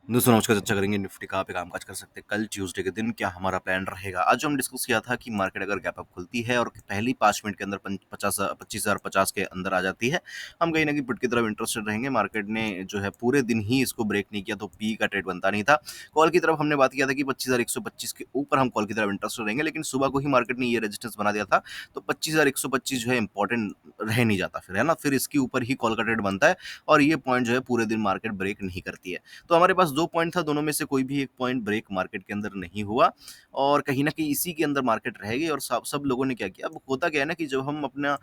दोस्तों नमस्कार, चर्चा करेंगे निफ्टी कहाँ पे कामकाज कर सकते हैं कल ट्यूसडे के दिन, क्या हमारा प्लान रहेगा। आज जो हम डिस्कस किया था कि मार्केट अगर गैप अप खुलती है और पहली 5 मिनट के अंदर 25,050 के अंदर आ जाती है, हम कहीं ना कहीं पुट की तरफ इंटरेस्टेड रहेंगे। मार्केट ने जो है पूरे दिन ही इसको ब्रेक नहीं किया तो पी का ट्रेड बनता नहीं था। कॉल की तरफ हमने बात किया था कि 25,125 के ऊपर हम कॉल की तरफ इंटरेस्टेड रहेंगे, लेकिन सुबह को ही मार्केट ने ये रेजिस्टेंस बना दिया था। तो 25,125 जो है इंपॉर्टेंट रह नहीं जाता, फिर है ना, फिर इसके ऊपर ही कॉल का ट्रेड बनता है और ये पॉइंट जो है पूरे दिन मार्केट ब्रेक नहीं करती है। तो हमारे पास 2 पॉइंट था, दोनों में से कोई भी एक पॉइंट ब्रेक मार्केट के अंदर नहीं हुआ और कहीं न कहीं इसी के अंदर मार्केट रह गई और सब सब लोगों ने क्या किया। अब होता क्या है ना कि जब हम अपना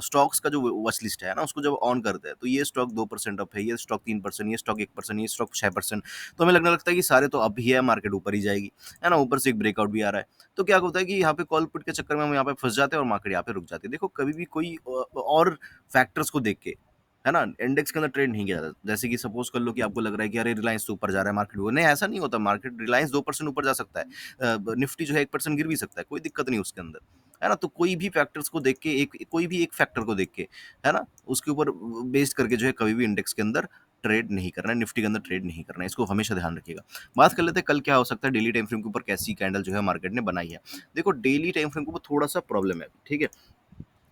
स्टॉक्स का जो वॉच लिस्ट है ना, उसको जब ऑन करते हैं, तो ये स्टॉक 2% अप है, ये स्टॉक 3%, ये स्टॉक 1%, ये स्टॉक 6%, तो हमें लगने लगता है कि सारे तो अप ही है, मार्केट ऊपर ही जाएगी, है ना? ऊपर से एक ब्रेकआउट भी आ रहा है। तो क्या होता है कि यहाँ पे कॉल पुट के चक्कर में हम यहाँ पे फँस जाते हैं और मार्केट यहाँ पे रुक जाती है। देखो, कभी भी कोई और फैक्टर्स को देख के, है ना, इंडेक्स के अंदर ट्रेड नहीं किया जाता। जैसे कि सपोज कर लो कि आपको लग रहा है कि अरे रिलायंस तो ऊपर जा रहा है, मार्केट नहीं, ऐसा नहीं होता। मार्केट रिलायंस 2% ऊपर जा सकता है, निफ्टी जो है 1% गिर भी सकता है, कोई दिक्कत नहीं उसके अंदर, है ना। तो कोई भी फैक्टर्स को देख के, एक कोई भी एक फैक्टर को देख के, है ना, उसके ऊपर बेस्ड करके जो है कभी भी इंडेक्स के अंदर ट्रेड नहीं करना है, निफ्टी के अंदर ट्रेड नहीं करना है, इसको हमेशा ध्यान रखिएगा। बात कर लेते हैं कल क्या हो सकता है, डेली टाइम फ्रेम के ऊपर कैसी कैंडल जो है मार्केट ने बनाई है। देखो, डेली टाइम फ्रेम के ऊपर थोड़ा सा प्रॉब्लम है, ठीक है।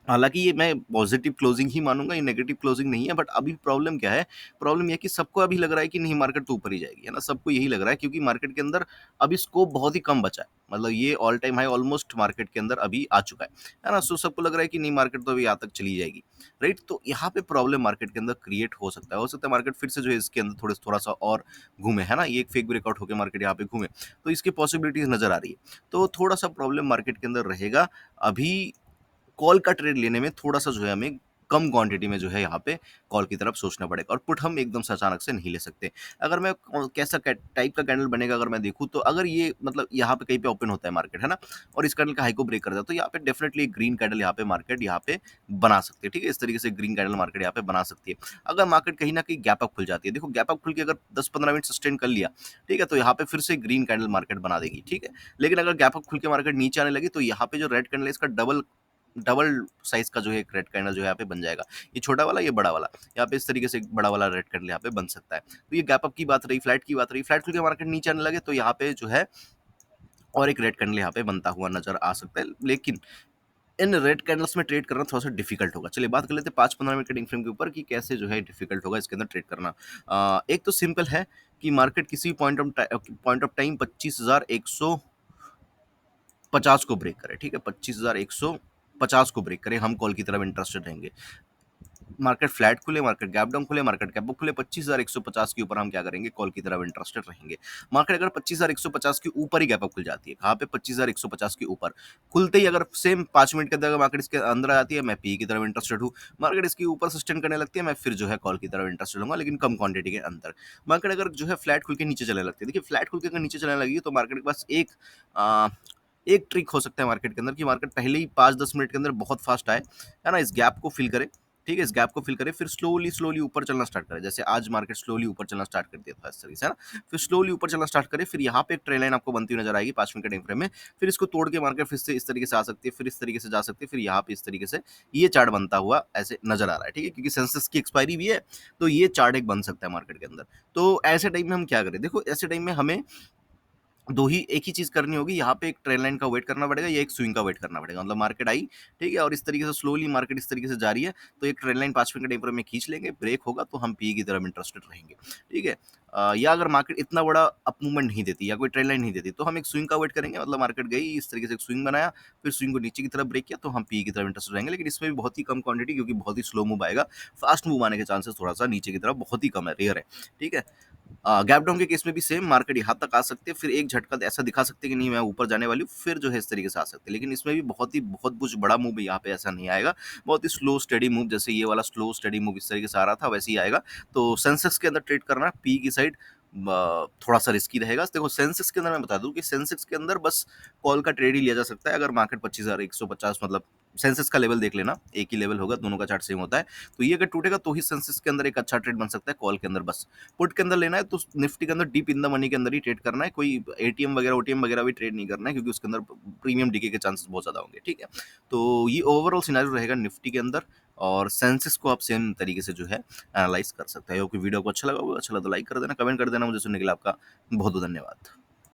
हालाँकि ये मैं पॉज़िटिव क्लोज़िंग ही मानूँगा, ये नेगेटिव क्लोज़िंग नहीं है, बट अभी प्रॉब्लम क्या है? प्रॉब्लम ये है कि सबको अभी लग रहा है कि नहीं, मार्केट तो ऊपर ही जाएगी, है ना? सबको यही लग रहा है क्योंकि मार्केट के अंदर अभी स्कोप बहुत ही कम बचा है। मतलब ये all time high almost market के अंदर अभी आ चुका है ना? सो सबको लग रहा है कि नहीं, मार्केट तो अभी यहाँ तक चली जाएगी, राइट? तो यहाँ पे प्रॉब्लम मार्केट के अंदर क्रिएट हो सकता है। हो सकता है मार्केट फिर से जो है इसके अंदर थोड़ा-सा और घूमे, है ना? ये एक फेक ब्रेकआउट होके मार्केट यहाँ पे घूमे, तो इसकी पॉसिबिलिटीज़ नज़र आ रही है। तो थोड़ा-सा प्रॉब्लम मार्केट के अंदर रहेगा। अभी कॉल का ट्रेड लेने में थोड़ा-सा जो है हमें कम क्वांटिटी में जो है यहाँ पे कॉल की तरफ सोचना पड़ेगा और पुट हम एकदम से अचानक से नहीं ले सकते। अगर मैं कैसा टाइप का कैंडल बनेगा अगर मैं देखूँ, तो अगर ये मतलब यहाँ पे कहीं पे ओपन होता है मार्केट, है ना? और इस कैंडल का हाई को ब्रेक करता है, तो यहाँ पे डेफिनिटली एक ग्रीन कैंडल यहाँ पे मार्केट यहाँ पे बना सकती है, ठीक है? इस तरीके से ग्रीन कैंडल मार्केट यहाँ पे बना सकती है। अगर मार्केट कहीं न कहीं गैप अप खुल जाती है, देखो गैप अप खुल के अगर 10-15 मिनट सस्टेन कर लिया, ठीक है? तो यहाँ पे फिर से ग्रीन कैंडल मार्केट बना देगी, ठीक है? लेकिन अगर गैप अप खुल के मार्केट नीचे आने लगी, तो यहाँ पे जो रेड कैंडल है इसका डबल डबल साइज का जो है एक रेड कैंडल जो है यहाँ पे बन जाएगा। ये छोटा वाला, ये बड़ा वाला। यहाँ पे इस तरीके से एक बड़ा वाला रेड कैंडल यहाँ पे बन सकता है। तो ये गैप अप की बात रही, फ्लैट की बात रही। फ्लैट खुल के मार्केट नीचे आने लगे, तो यहाँ पे जो है और एक रेड कैंडल यहाँ पे बनता हुआ नज़र आ सकता है। लेकिन इन रेड कैंडल्स में ट्रेड करना थोड़ा-सा डिफ़िकल्ट होगा। चलिए बात कर लेते हैं 5-15 मिनट के टाइम फ्रेम के ऊपर कि कैसे जो है डिफ़िकल्ट होगा इसके अंदर ट्रेड करना। एक तो सिंपल है कि मार्केट किसी पॉइंट ऑफ टाइम 25,150 को ब्रेक करे, ठीक है? 25,150 को ब्रेक करे, हम कॉल की तरफ इंटरेस्टेड रहेंगे। मार्केट फ्लैट खुले, मार्केट गैप डाउन खुले, मार्केट गैप अप खुले, 25,150 के ऊपर हम क्या करेंगे, कॉल की तरफ इंटरेस्टेड रहेंगे। मार्केट अगर 25,150 के ऊपर ही गैप अप खुल जाती है, कहाँ पे, 25,150 के ऊपर खुलते ही अगर सेम 5 मिनट के अंदर अगर मार्केट इसके अंदर आ जाती है, मैं पी की तरफ इंटरेस्टेड हूँ। मार्केट इसके ऊपर सस्टेन करने लगती है, मैं फिर जो है कॉल की तरफ इंटरेस्टेड होऊंगा, लेकिन कम क्वांटिटी के अंदर। मार्केट अगर जो है फ्लैट खुल के नीचे चलने लगती है, देखिए फ्लैट खुल के अगर नीचे चलने लगी तो मार्केट के पास एक ट्रिक हो सकता है मार्केट के अंदर कि मार्केट पहले ही 5-10 मिनट के अंदर बहुत फास्ट आए, है ना, इस गैप को फिल करे, ठीक है, इस गैप को फिल करे, फिर स्लोली स्लोली ऊपर चलना स्टार्ट करे। जैसे आज मार्केट स्लोली ऊपर चलना स्टार्ट कर दिया था इस तरीके से, है ना, फिर स्लोली ऊपर चलना स्टार्ट करे, फिर यहाँ पे एक ट्रेल लाइन आपको बनती हुई नजर आएगी 5 मिनट के टाइम फ्रेम में। फिर इसको तोड़ के मार्केट फिर से इस तरीके से आ सकती है, फिर इस तरीके से जा सकती है, फिर यहाँ पे इस तरीके से ये चार्ट बनता हुआ ऐसे नजर आ रहा है, ठीक है, क्योंकि सेंसस की एक्सपायरी भी है, तो ये चार्ट एक बन सकता है मार्केट के अंदर। तो ऐसे टाइम में हम क्या करें, देखो ऐसे टाइम में हमें दो ही एक ही चीज़ करनी होगी, यहाँ पे एक ट्रेंड लाइन का वेट करना पड़ेगा या एक स्विंग का वेट करना पड़ेगा। मतलब मार्केट आई, ठीक है, और इस तरीके से स्लोली मार्केट इस तरीके से जा रही है, तो एक ट्रेंड लाइन 5 मिनट के टाइम फ्रेम में खींच लेंगे, ब्रेक होगा तो हम पी की तरफ इंटरेस्टेड रहेंगे, ठीक है। या अगर मार्केट इतना बड़ा अप मूवमेंट नहीं देती या कोई ट्रेंड लाइन नहीं देती, तो हम एक स्विंग का वेट करेंगे। मतलब मार्केट गई, इस तरीके से एक स्विंग बनाया, फिर स्विंग को नीचे की तरफ ब्रेक किया, तो हम पी की तरफ इंटरेस्टेड रहेंगे। लेकिन इसमें भी बहुत ही कम क्वांटिटी, क्योंकि बहुत ही स्लो मूव आएगा। फास्ट मूव आने के चांसेस थोड़ा सा नीचे की तरफ बहुत ही कम है, रेयर है, ठीक है। गैप डाउन के केस में भी सेम, मार्केट यहाँ तक आ सकती है, फिर एक झटका ऐसा दिखा सकते हैं कि नहीं मैं ऊपर जाने वाली हूँ, फिर जो है इस तरीके से आ सकते हैं। लेकिन इसमें भी बहुत कुछ बड़ा मूव यहाँ पे ऐसा नहीं आएगा, बहुत ही स्लो स्टेडी मूव, जैसे ये वाला स्लो स्टेडी मूव इस तरीके से आ रहा था वैसे ही आएगा। तो सेंसेक्स के अंदर ट्रेड करना पी की साइड थोड़ा सा रिस्की रहेगा। देखो सेंसेक्स के अंदर मैं बता दूं कि सेंसेक्स के अंदर बस कॉल का ट्रेड ही लिया जा सकता है अगर मार्केट 25,150, मतलब सेंसेक्स का लेवल देख लेना, एक ही लेवल होगा, दोनों का चार्ट सेम होता है। तो ये अगर टूटेगा तो ही सेंसेक्स के अंदर एक अच्छा ट्रेड बन सकता है, कॉल के अंदर बस। पुट के अंदर लेना है तो निफ्टी के अंदर डीप इन द मनी के अंदर ही ट्रेड करना है, कोई एटीएम वगैरह ओटीएम वगैरह भी ट्रेड नहीं करना है, क्योंकि उसके अंदर प्रीमियम डीके के चांसेस बहुत ज़्यादा होंगे, ठीक है। तो ये ओवरऑल सिनेरियो रहेगा निफ्टी के अंदर। और सेंसेस को आप सेम तरीके से जो है एनालाइज़ कर सकते हैं। आई होप कि वीडियो आपको अच्छा लगा होगा, अच्छा लगा तो लाइक कर देना, कमेंट कर देना। मुझे सुनने के लिए आपका बहुत-बहुत धन्यवाद।